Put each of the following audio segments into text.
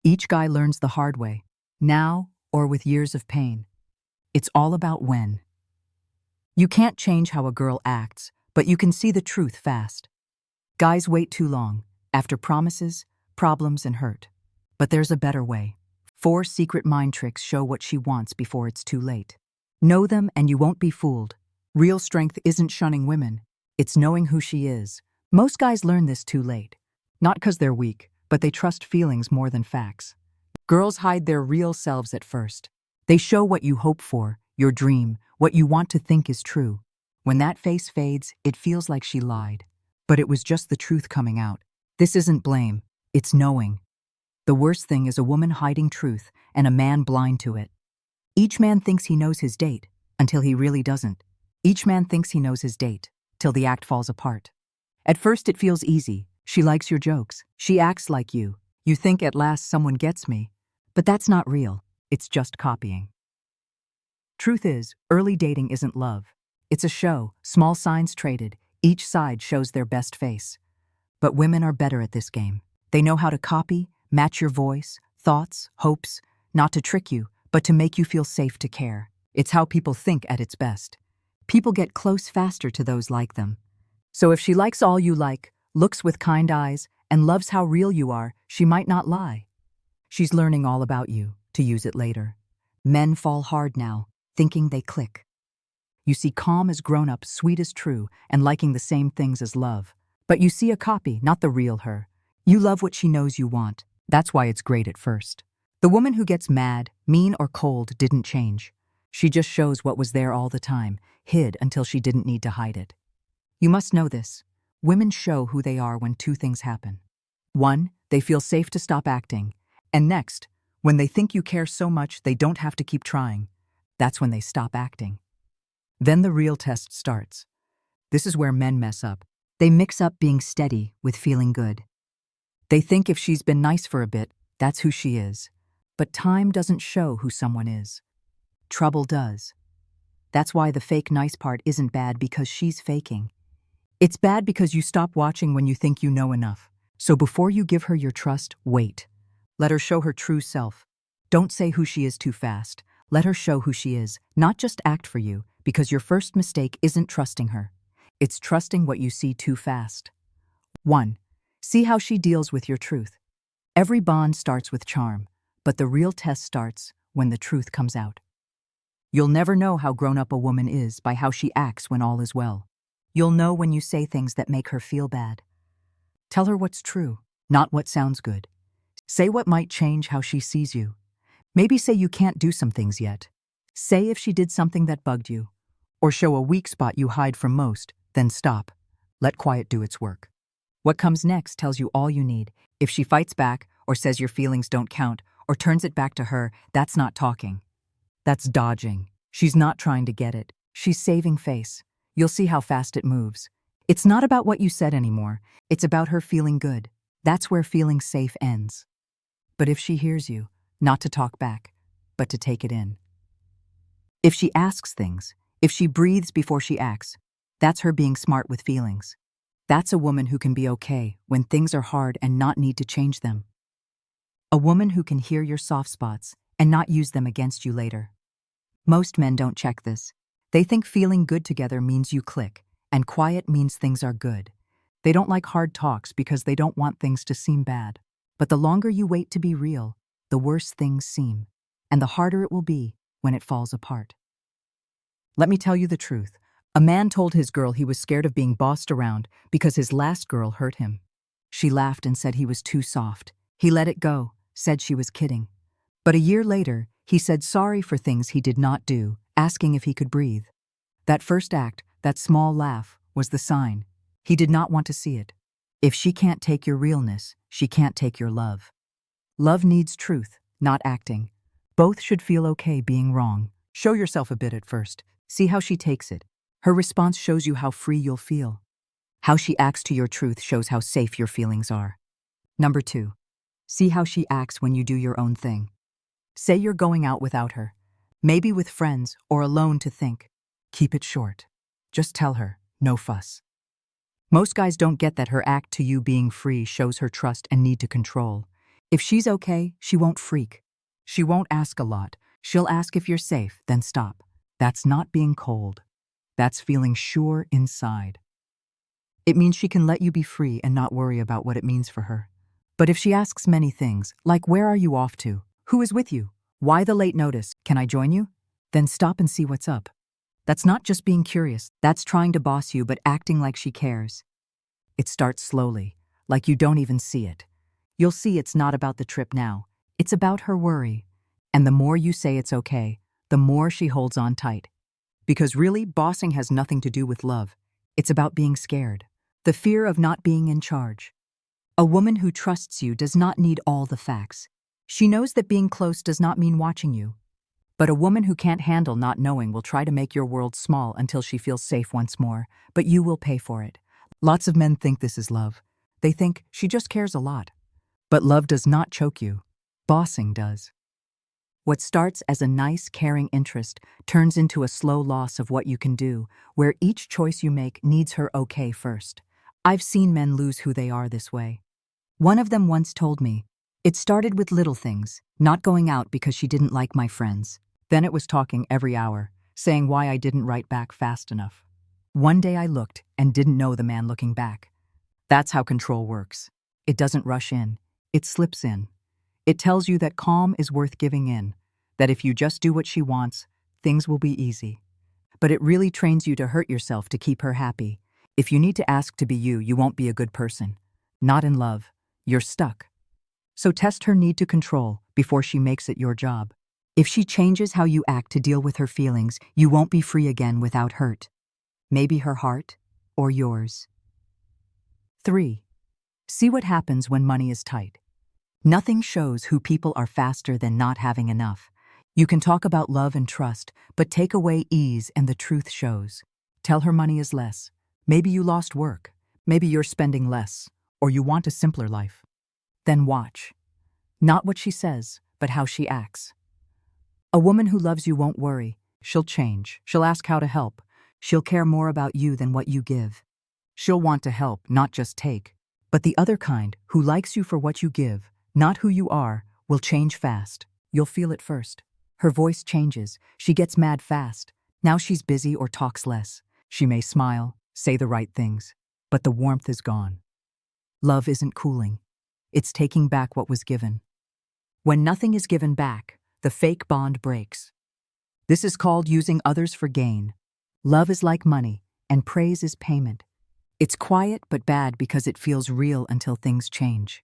Each guy learns the hard way, now or with years of pain. It's all about when. You can't change how a girl acts, but you can see the truth fast. Guys wait too long, after promises, problems, and hurt. But there's a better way. 4 secret mind tricks show what she wants before it's too late. Know them and you won't be fooled. Real strength isn't shunning women, it's knowing who she is. Most guys learn this too late. Not because they're weak, but they trust feelings more than facts. Girls hide their real selves at first. They show what you hope for, your dream, what you want to think is true. When that face fades, it feels like she lied. But it was just the truth coming out. This isn't blame, it's knowing. The worst thing is a woman hiding truth and a man blind to it. Each man thinks he knows his date, until he really doesn't. Each man thinks he knows his date, till the act falls apart. At first it feels easy. She likes your jokes. She acts like you. You think at last someone gets me. But that's not real. It's just copying. Truth is, early dating isn't love. It's a show, small signs traded. Each side shows their best face. But women are better at this game. They know how to copy, match your voice, thoughts, hopes, not to trick you, but to make you feel safe to care. It's how people think at its best. People get close faster to those like them. So if she likes all you like, looks with kind eyes, and loves how real you are, she might not lie. She's learning all about you, to use it later. Men fall hard now, thinking they click. You see calm as grown-up, sweet as true, and liking the same things as love. But you see a copy, not the real her. You love what she knows you want. That's why it's great at first. The woman who gets mad, mean, or cold didn't change. She just shows what was there all the time, hid until she didn't need to hide it. You must know this. Women show who they are when 2 things happen. 1, they feel safe to stop acting. And next, when they think you care so much they don't have to keep trying. That's when they stop acting. Then the real test starts. This is where men mess up. They mix up being steady with feeling good. They think if she's been nice for a bit, that's who she is. But time doesn't show who someone is. Trouble does. That's why the fake nice part isn't bad because she's faking. It's bad because you stop watching when you think you know enough. So before you give her your trust, wait. Let her show her true self. Don't say who she is too fast. Let her show who she is, not just act for you, because your first mistake isn't trusting her. It's trusting what you see too fast. 1. See how she deals with your truth. Every bond starts with charm, but the real test starts when the truth comes out. You'll never know how grown-up a woman is by how she acts when all is well. You'll know when you say things that make her feel bad. Tell her what's true, not what sounds good. Say what might change how she sees you. Maybe say you can't do some things yet. Say if she did something that bugged you. Or show a weak spot you hide from most, then stop. Let quiet do its work. What comes next tells you all you need. If she fights back, or says your feelings don't count, or turns it back to her, that's not talking. That's dodging. She's not trying to get it. She's saving face. You'll see how fast it moves. It's not about what you said anymore. It's about her feeling good. That's where feeling safe ends. But if she hears you, not to talk back, but to take it in. If she asks things, if she breathes before she acts, that's her being smart with feelings. That's a woman who can be okay when things are hard and not need to change them. A woman who can hear your soft spots and not use them against you later. Most men don't check this. They think feeling good together means you click, and quiet means things are good. They don't like hard talks because they don't want things to seem bad. But the longer you wait to be real, the worse things seem, and the harder it will be when it falls apart. Let me tell you the truth. A man told his girl he was scared of being bossed around because his last girl hurt him. She laughed and said he was too soft. He let it go, said she was kidding. But a year later, he said sorry for things he did not do, asking if he could breathe. That first act, that small laugh, was the sign. He did not want to see it. If she can't take your realness, she can't take your love. Love needs truth, not acting. Both should feel okay being wrong. Show yourself a bit at first. See how she takes it. Her response shows you how free you'll feel. How she acts to your truth shows how safe your feelings are. Number 2. See how she acts when you do your own thing. Say you're going out without her. Maybe with friends or alone to think. Keep it short. Just tell her, no fuss. Most guys don't get that her act to you being free shows her trust and need to control. If she's okay, she won't freak. She won't ask a lot. She'll ask if you're safe, then stop. That's not being cold. That's feeling sure inside. It means she can let you be free and not worry about what it means for her. But if she asks many things, like where are you off to? Who is with you? Why the late notice? Can I join you? Then stop and see what's up. That's not just being curious. That's trying to boss you but acting like she cares. It starts slowly, like you don't even see it. You'll see it's not about the trip now. It's about her worry. And the more you say it's okay, the more she holds on tight. Because really, bossing has nothing to do with love. It's about being scared. The fear of not being in charge. A woman who trusts you does not need all the facts. She knows that being close does not mean watching you. But a woman who can't handle not knowing will try to make your world small until she feels safe once more, but you will pay for it. Lots of men think this is love. They think she just cares a lot. But love does not choke you. Bossing does. What starts as a nice, caring interest turns into a slow loss of what you can do, where each choice you make needs her okay first. I've seen men lose who they are this way. One of them once told me, "It started with little things, not going out because she didn't like my friends. Then it was talking every hour, saying why I didn't write back fast enough. One day I looked and didn't know the man looking back." That's how control works. It doesn't rush in. It slips in. It tells you that calm is worth giving in, that if you just do what she wants, things will be easy. But it really trains you to hurt yourself to keep her happy. If you need to ask to be you, you won't be a good person. Not in love. You're stuck. So test her need to control before she makes it your job. If she changes how you act to deal with her feelings, you won't be free again without hurt. Maybe her heart or yours. 3. See what happens when money is tight. Nothing shows who people are faster than not having enough. You can talk about love and trust, but take away ease and the truth shows. Tell her money is less. Maybe you lost work. Maybe you're spending less, or you want a simpler life. Then watch. Not what she says, but how she acts. A woman who loves you won't worry. She'll change. She'll ask how to help. She'll care more about you than what you give. She'll want to help, not just take. But the other kind, who likes you for what you give, not who you are, will change fast. You'll feel it first. Her voice changes. She gets mad fast. Now she's busy or talks less. She may smile, say the right things, but the warmth is gone. Love isn't cooling. It's taking back what was given. When nothing is given back, the fake bond breaks. This is called using others for gain. Love is like money, and praise is payment. It's quiet but bad because it feels real until things change.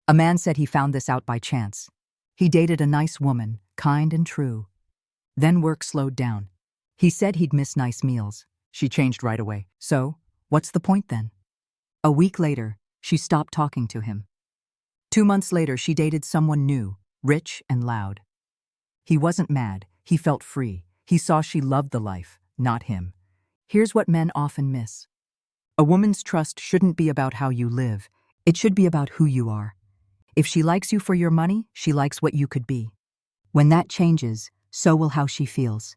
A man said he found this out by chance. He dated a nice woman, kind and true. Then work slowed down. He said he'd miss nice meals. She changed right away. So, what's the point then? A week later, she stopped talking to him. 2 months later, she dated someone new, rich and loud. He wasn't mad. He felt free. He saw she loved the life, not him. Here's what men often miss. A woman's trust shouldn't be about how you live. It should be about who you are. If she likes you for your money, she likes what you could be. When that changes, so will how she feels.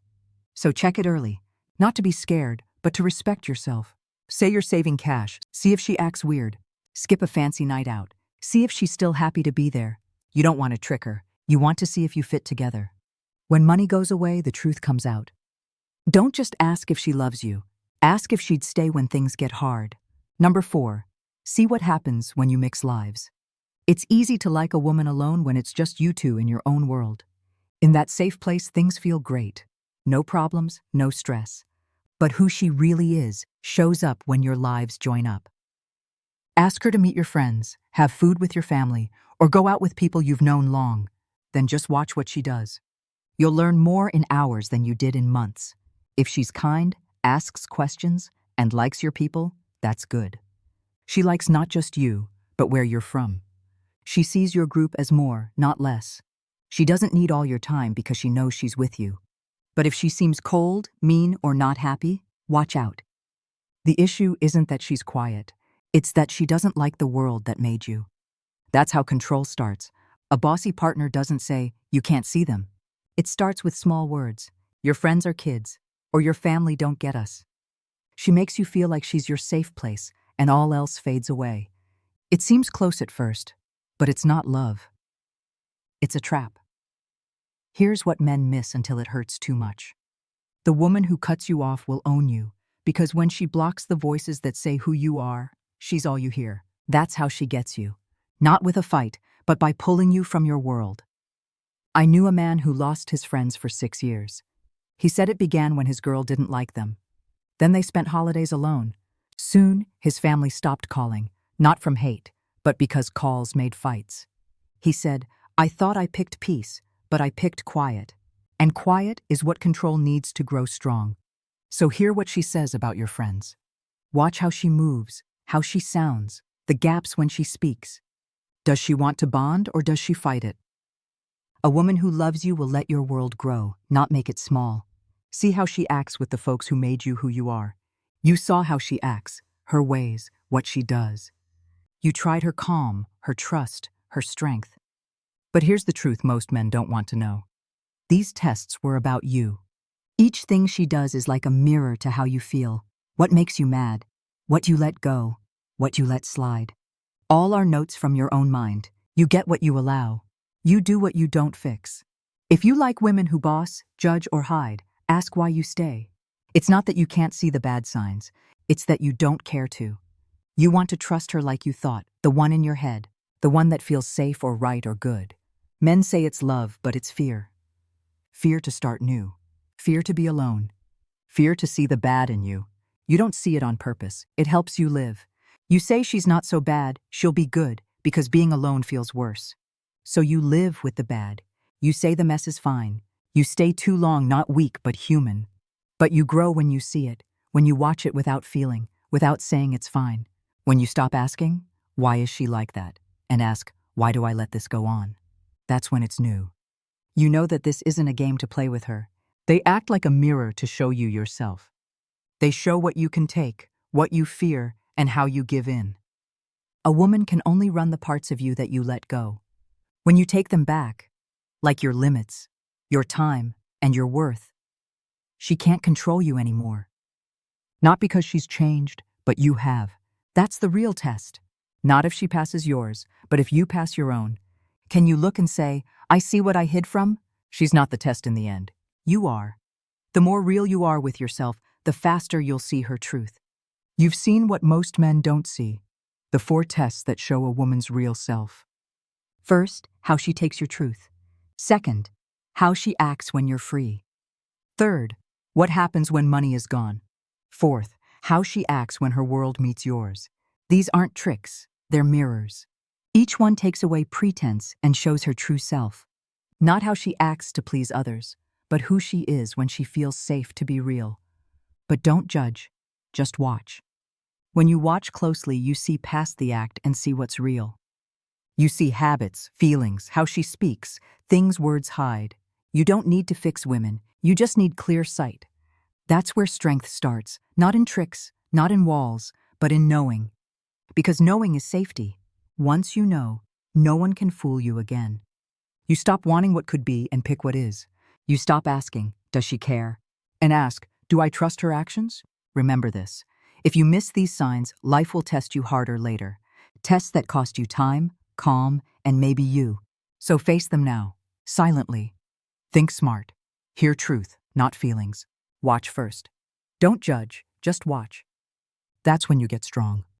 So check it early. Not to be scared, but to respect yourself. Say you're saving cash. See if she acts weird. Skip a fancy night out. See if she's still happy to be there. You don't want to trick her. You want to see if you fit together. When money goes away, the truth comes out. Don't just ask if she loves you. Ask if she'd stay when things get hard. Number 4. See what happens when you mix lives. It's easy to like a woman alone when it's just you two in your own world. In that safe place, things feel great. No problems, no stress. But who she really is shows up when your lives join up. Ask her to meet your friends, have food with your family, or go out with people you've known long. Then just watch what she does. You'll learn more in hours than you did in months. If she's kind, asks questions, and likes your people, that's good. She likes not just you, but where you're from. She sees your group as more, not less. She doesn't need all your time because she knows she's with you. But if she seems cold, mean, or not happy, watch out. The issue isn't that she's quiet. It's that she doesn't like the world that made you. That's how control starts. A bossy partner doesn't say, "You can't see them." It starts with small words. "Your friends are kids," or "Your family don't get us." She makes you feel like she's your safe place, and all else fades away. It seems close at first, But it's not love. It's a trap. Here's what men miss until it hurts too much. The woman who cuts you off will own you, because when she blocks the voices that say who you are, she's all you hear. That's how she gets you. Not with a fight, but by pulling you from your world. I knew a man who lost his friends for 6 years. He said it began when his girl didn't like them. Then they spent holidays alone. Soon, his family stopped calling, not from hate, but because calls made fights. He said, "I thought I picked peace, but I picked quiet. And quiet is what control needs to grow strong." So hear what she says about your friends. Watch how she moves, how she sounds, the gaps when she speaks. Does she want to bond or does she fight it? A woman who loves you will let your world grow, not make it small. See how she acts with the folks who made you who you are. You saw how she acts, her ways, what she does. You tried her calm, her trust, her strength. But here's the truth most men don't want to know. These tests were about you. Each thing she does is like a mirror to how you feel. What makes you mad? What you let go? What you let slide? All are notes from your own mind. You get what you allow. You do what you don't fix. If you like women who boss, judge, or hide, ask why you stay. It's not that you can't see the bad signs. It's that you don't care to. You want to trust her like you thought, the one in your head, the one that feels safe or right or good. Men say it's love, but it's fear. Fear to start new. Fear to be alone. Fear to see the bad in you. You don't see it on purpose. It helps you live. You say she's not so bad, she'll be good, because being alone feels worse. So you live with the bad. You say the mess is fine. You stay too long, not weak, but human. But you grow when you see it, when you watch it without feeling, without saying it's fine. When you stop asking, why is she like that? And ask, why do I let this go on? That's when it's new. You know that this isn't a game to play with her. They act like a mirror to show you yourself. They show what you can take, what you fear, and how you give in. A woman can only run the parts of you that you let go. When you take them back, like your limits, your time, and your worth, she can't control you anymore. Not because she's changed, but you have. That's the real test. Not if she passes yours, but if you pass your own. Can you look and say, I see what I hid from? She's not the test in the end. You are. The more real you are with yourself, the faster you'll see her truth. You've seen what most men don't see. The 4 tests that show a woman's real self. First, how she takes your truth. Second, how she acts when you're free. Third, what happens when money is gone. Fourth, how she acts when her world meets yours. These aren't tricks, they're mirrors. Each one takes away pretense and shows her true self. Not how she acts to please others, but who she is when she feels safe to be real. But don't judge, just watch. When you watch closely, you see past the act and see what's real. You see habits, feelings, how she speaks, things words hide. You don't need to fix women, you just need clear sight. That's where strength starts, not in tricks, not in walls, but in knowing. Because knowing is safety. Once you know, no one can fool you again. You stop wanting what could be and pick what is. You stop asking, does she care? And ask, do I trust her actions? Remember this. If you miss these signs, life will test you harder later. Tests that cost you time, calm, and maybe you. So face them now, silently. Think smart. Hear truth, not feelings. Watch first. Don't judge, just watch. That's when you get strong.